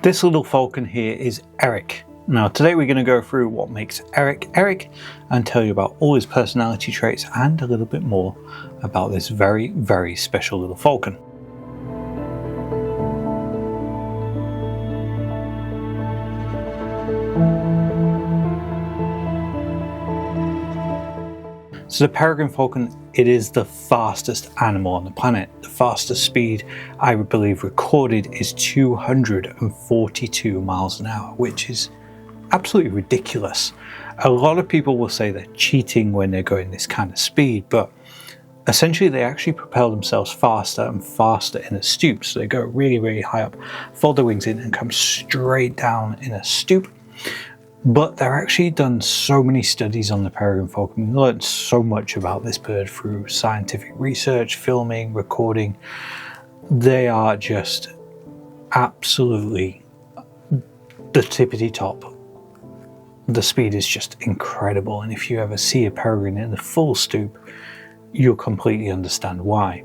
This little falcon here is Eric. Now today we're going to go through what makes Eric Eric and tell you about all his personality traits and a little bit more about this very, very special little falcon. So the peregrine falcon, it is the fastest animal on the planet. The fastest speed I would believe recorded is 242 miles an hour, which is absolutely ridiculous. A lot of people will say they're cheating when they're going this kind of speed, but essentially they actually propel themselves faster and faster in a stoop. So they go really, really high up, fold their wings in and come straight down in a stoop. But there are actually done so many studies on the peregrine falcon. We learned so much about this bird through scientific research, filming, recording. They are just absolutely the tippity top. The speed is just incredible, and if you ever see a peregrine in the full stoop, you'll completely understand why.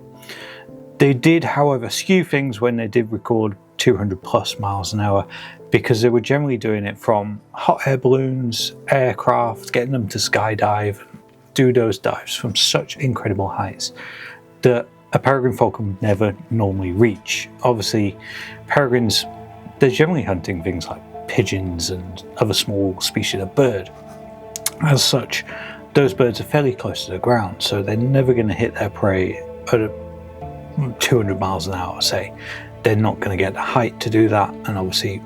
They did, however, skew things when they did record 200 plus miles an hour, because they were generally doing it from hot air balloons, aircraft, getting them to skydive, do those dives from such incredible heights that a peregrine falcon would never normally reach. Obviously, peregrines, they're generally hunting things like pigeons and other small species of bird. As such, those birds are fairly close to the ground, so they're never going to hit their prey at 200 miles an hour, say. They're not going to get the height to do that, and obviously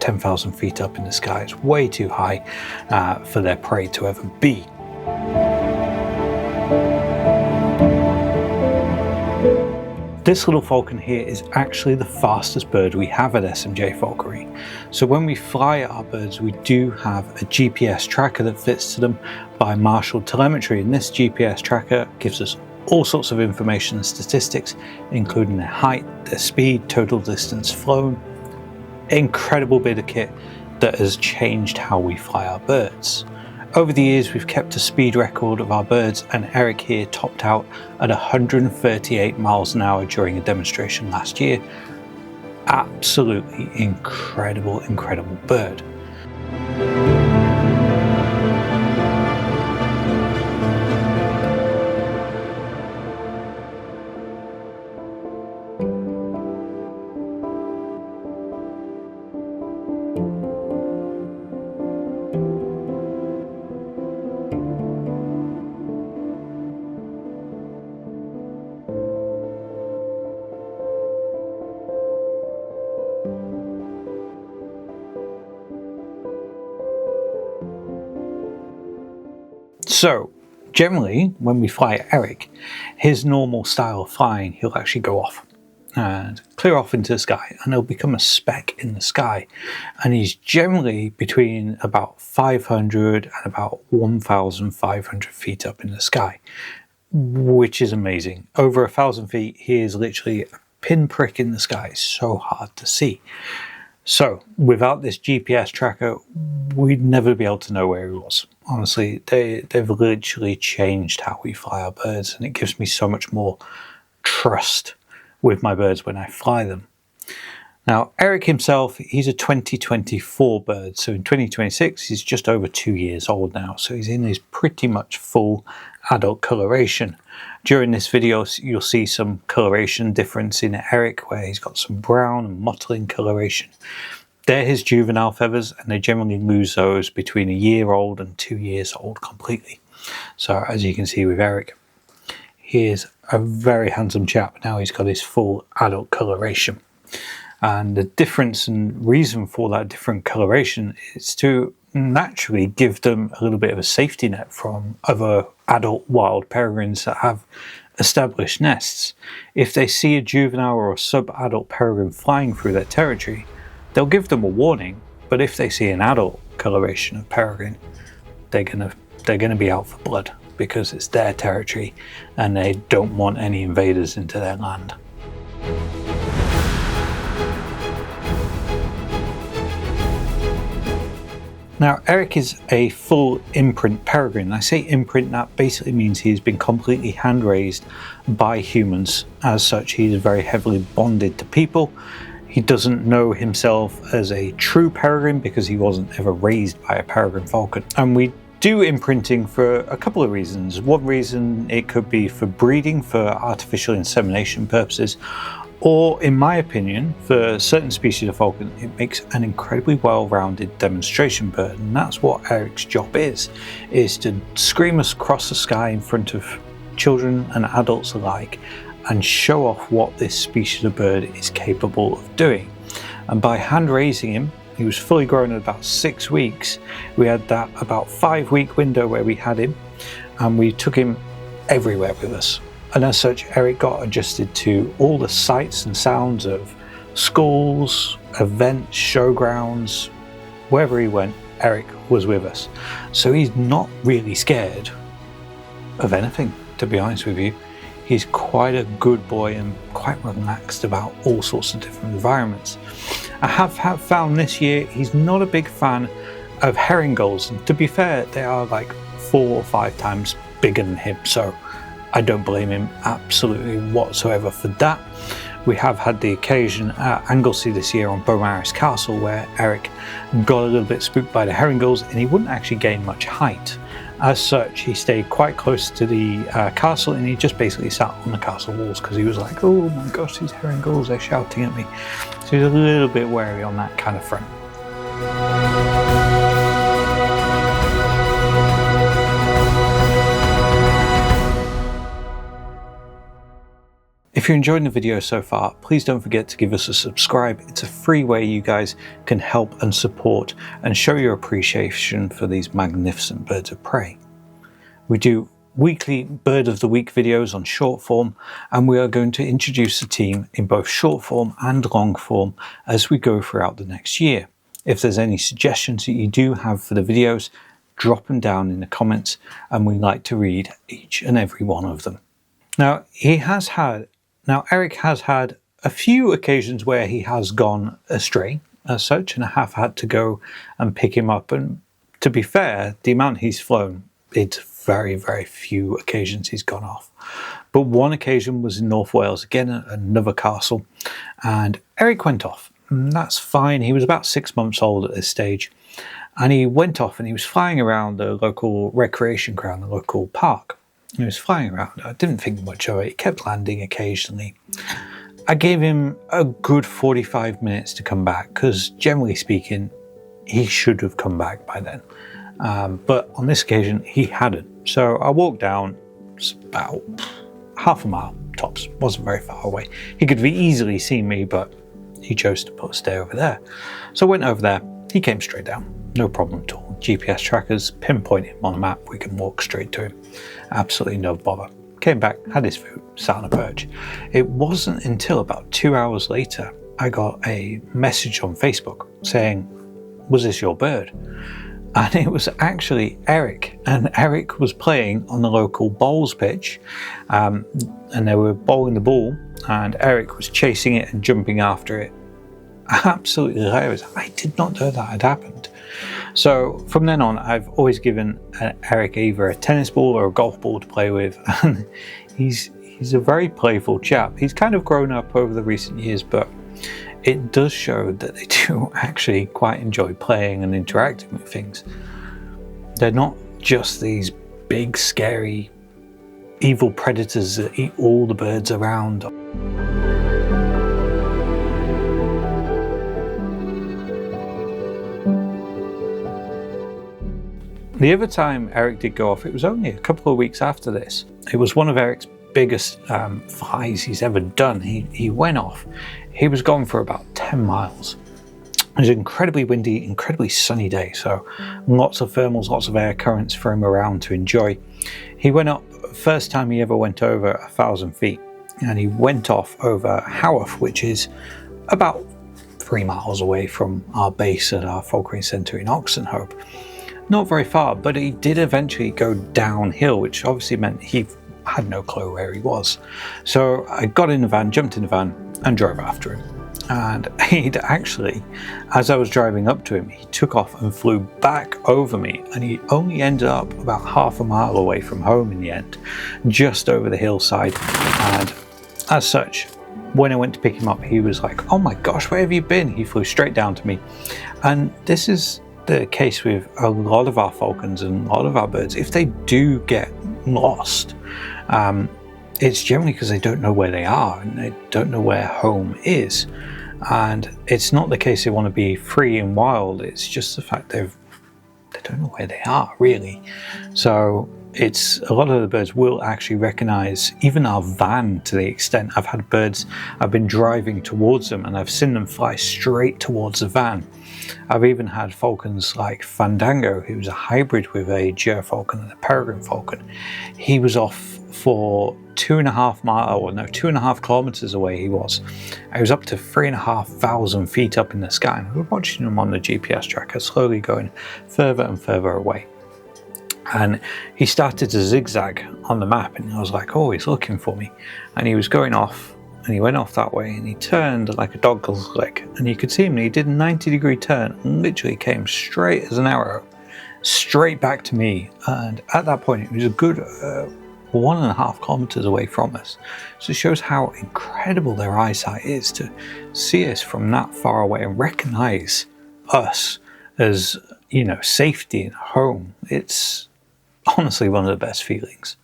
10,000 feet up in the sky is way too high for their prey to ever be. This little falcon here is actually the fastest bird we have at SMJ Falconry. So when we fly our birds, we do have a GPS tracker that fits to them by Marshall telemetry, and this GPS tracker gives us all sorts of information and statistics, including their height, their speed, total distance flown. Incredible bit of kit that has changed how we fly our birds. Over the years, we've kept a speed record of our birds, and Eric here topped out at 138 miles an hour during a demonstration last year. Absolutely incredible, incredible bird. So generally when we fly Eric, his normal style of flying, he'll actually go off and clear off into the sky, and he'll become a speck in the sky, and he's generally between about 500 and about 1,500 feet up in the sky, which is amazing. Over 1,000 feet, he is literally a pinprick in the sky. It's so hard to see. So without this GPS tracker, we'd never be able to know where he was. Honestly, they've literally changed how we fly our birds, and it gives me so much more trust with my birds when I fly them. Now, Eric himself, he's a 2024 bird. So in 2026, he's just over 2 years old now. So he's in his pretty much full adult coloration. During this video, you'll see some coloration difference in Eric, where he's got some brown and mottling coloration. They're his juvenile feathers, and they generally lose those between 1 year old and 2 years old completely. So as you can see with Eric, he is a very handsome chap. Now he's got his full adult coloration. And the difference and reason for that different coloration is to naturally give them a little bit of a safety net from other adult wild peregrines that have established nests. If they see a juvenile or a sub-adult peregrine flying through their territory, they'll give them a warning, but if they see an adult coloration of peregrine, they're gonna be out for blood, because it's their territory and they don't want any invaders into their land. Now, Eric is a full imprint peregrine. I say imprint, that basically means he's been completely hand raised by humans. As such, he is very heavily bonded to people. He doesn't know himself as a true peregrine because he wasn't ever raised by a peregrine falcon. And we do imprinting for a couple of reasons. One reason, it could be for breeding, for artificial insemination purposes, or in my opinion, for certain species of falcon, it makes an incredibly well-rounded demonstration bird. And that's what Eric's job is to scream us across the sky in front of children and adults alike and show off what this species of bird is capable of doing. And by hand raising him, he was fully grown at about 6 weeks. We had that about 5-week window where we had him, and we took him everywhere with us. And as such, Eric got adjusted to all the sights and sounds of schools, events, showgrounds. Wherever he went, Eric was with us. So he's not really scared of anything, to be honest with you. He's quite a good boy and quite relaxed about all sorts of different environments. I have found this year he's not a big fan of herring gulls, and to be fair, they are like 4 or 5 times bigger than him, so I don't blame him absolutely whatsoever for that. We have had the occasion at Anglesey this year on Beaumaris Castle where Eric got a little bit spooked by the herring gulls and he wouldn't actually gain much height. As such, he stayed quite close to the castle, and he just basically sat on the castle walls because he was like, oh my gosh, these herring gulls, they're shouting at me. So he's a little bit wary on that kind of front. If you're enjoying the video so far, please don't forget to give us a subscribe. It's a free way you guys can help and support and show your appreciation for these magnificent birds of prey. We do weekly Bird of the Week videos on short form, and we are going to introduce the team in both short form and long form as we go throughout the next year. If there's any suggestions that you do have for the videos, drop them down in the comments, and we like to read each and every one of them. Now, Eric has had a few occasions where he has gone astray as such, and I have had to go and pick him up. And to be fair, the amount he's flown, it's very, very few occasions he's gone off. But one occasion was in North Wales, again at another castle, and Eric went off. And that's fine. He was about 6 months old at this stage. And he went off and he was flying around the local recreation ground, the local park. He was flying around. I didn't think much of it. He kept landing occasionally. I gave him a good 45 minutes to come back because generally speaking, he should have come back by then. But on this occasion, he hadn't. So I walked down, it's about half a mile tops. Wasn't very far away. He could have easily seen me, but he chose to stay over there. So I went over there. He came straight down. No problem at all. GPS trackers, pinpoint him on a map, we can walk straight to him. Absolutely no bother. Came back, had his food, sat on a perch. It wasn't until about 2 hours later I got a message on Facebook saying, was this your bird? And it was actually Eric. And Eric was playing on the local bowls pitch, and they were bowling the ball, and Eric was chasing it and jumping after it. Absolutely hilarious. I did not know that had happened. So from then on, I've always given Eric either a tennis ball or a golf ball to play with, and he's a very playful chap. He's kind of grown up over the recent years, but it does show that they do actually quite enjoy playing and interacting with things. They're not just these big, scary, evil predators that eat all the birds around. The other time Eric did go off, it was only a couple of weeks after this. It was one of Eric's biggest flies he's ever done. He went off. He was gone for about 10 miles. It was an incredibly windy, incredibly sunny day, so lots of thermals, lots of air currents for him around to enjoy. He went up, first time he ever went over 1,000 feet, and he went off over Haworth, which is about 3 miles away from our base at our Falconry Centre in Oxenhope. Not very far, but he did eventually go downhill, which obviously meant he had no clue where he was. So I got in the van, jumped in the van, and drove after him. And he'd actually, as I was driving up to him, he took off and flew back over me, and he only ended up about half a mile away from home in the end, just over the hillside. And as such, when I went to pick him up, he was like, "Oh my gosh, where have you been?" He flew straight down to me. And this is the case with a lot of our falcons and a lot of our birds. If they do get lost, it's generally because they don't know where they are and they don't know where home is. And it's not the case they want to be free and wild, it's just the fact they don't know where they are, really. So it's a lot of the birds will actually recognize even our van, to the extent I've had birds, I've been driving towards them and I've seen them fly straight towards the van. I've even had falcons like Fandango, who was a hybrid with a gyrfalcon and a peregrine falcon. He was off for 2.5 kilometers away. He was up to 3,500 feet up in the sky, and we were watching him on the GPS tracker slowly going further and further away. And he started to zigzag on the map, and I was like, oh, he's looking for me. And he was going off, and he went off that way, and he turned like a dog's leg, and you could see him, and he did a 90-degree turn and literally came straight as an arrow straight back to me. And at that point it was a good 1.5 kilometers away from us. So it shows how incredible their eyesight is to see us from that far away and recognize us as, you know, safety and home. It's honestly one of the best feelings.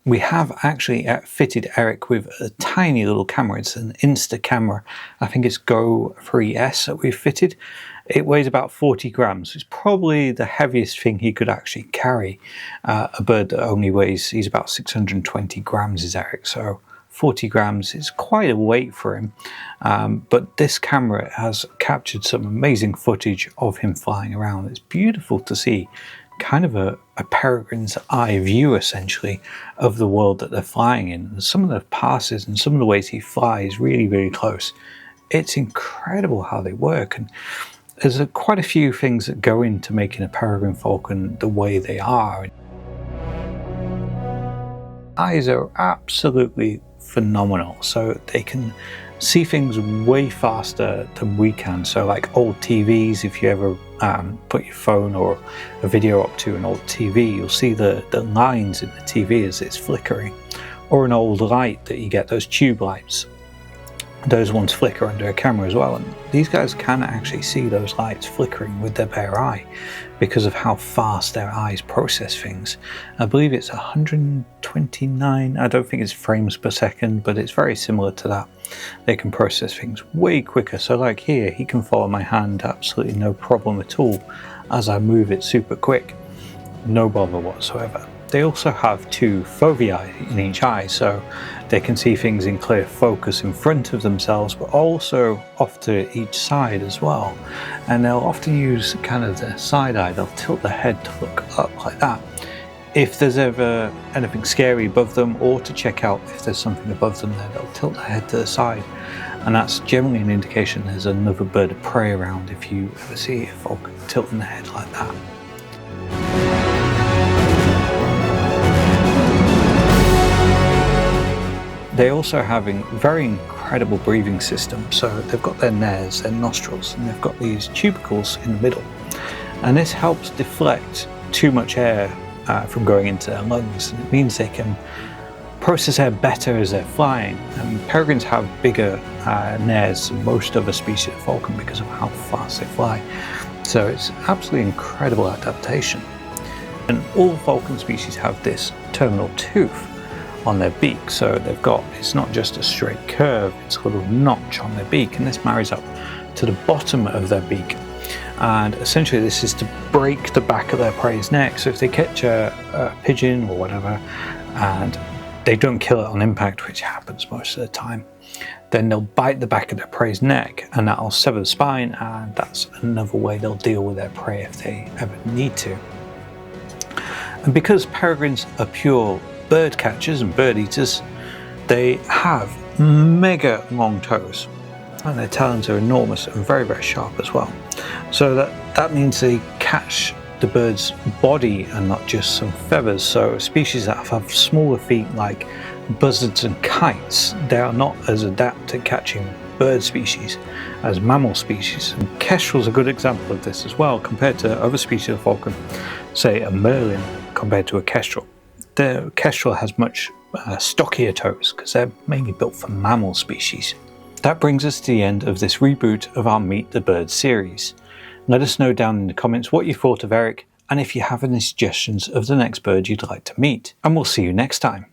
We have actually fitted Eric with a tiny little camera. It's an Insta camera. I think it's Go 3S that we've fitted. It weighs about 40 grams. It's probably the heaviest thing he could actually carry. A bird that only weighs, he's about 620 grams is Eric, so 40 grams is quite a weight for him. But this camera has captured some amazing footage of him flying around. It's beautiful to see, kind of a peregrine's eye view essentially of the world that they're flying in. And some of the passes and some of the ways he flies really, really close. It's incredible how they work. And there's quite a few things that go into making a peregrine falcon the way they are. Eyes are absolutely phenomenal, so they can see things way faster than we can. So like old TVs, if you ever put your phone or a video up to an old TV, you'll see the lines in the TV as it's flickering. Or an old light that you get, those tube lights. Those ones flicker under a camera as well, and these guys can actually see those lights flickering with their bare eye because of how fast their eyes process things. I believe it's 129, I don't think it's frames per second, but it's very similar to that. They can process things way quicker. So like here, he can follow my hand absolutely no problem at all as I move it super quick. No bother whatsoever. They also have two fovea in each eye, so they can see things in clear focus in front of themselves, but also off to each side as well. And they'll often use kind of their side eye, they'll tilt their head to look up like that. If there's ever anything scary above them, or to check out if there's something above them there, they'll tilt their head to the side. And that's generally an indication there's another bird of prey around, if you ever see a falcon tilting their head like that. They also have a very incredible breathing system. So they've got their nares, their nostrils, and they've got these tubercles in the middle. And this helps deflect too much air from going into their lungs. And it means they can process air better as they're flying. And peregrines have bigger nares than most other species of falcon because of how fast they fly. So it's absolutely incredible adaptation. And all falcon species have this terminal tooth on their beak, so they've got, it's not just a straight curve, it's a little notch on their beak, and this marries up to the bottom of their beak. And essentially this is to break the back of their prey's neck. So if they catch a pigeon or whatever and they don't kill it on impact, which happens most of the time, then they'll bite the back of their prey's neck, and that'll sever the spine, and that's another way they'll deal with their prey if they ever need to. And because peregrines are pure bird catchers and bird eaters, they have mega long toes, and their talons are enormous and very, very sharp as well. So that means they catch the bird's body and not just some feathers. So species that have smaller feet like buzzards and kites, they are not as adept at catching bird species as mammal species. And kestrel's a good example of this as well, compared to other species of falcon, say a merlin compared to a kestrel. The kestrel has much stockier toes because they're mainly built for mammal species. That brings us to the end of this reboot of our Meet the Bird series. Let us know down in the comments what you thought of Eric and if you have any suggestions of the next bird you'd like to meet. And we'll see you next time.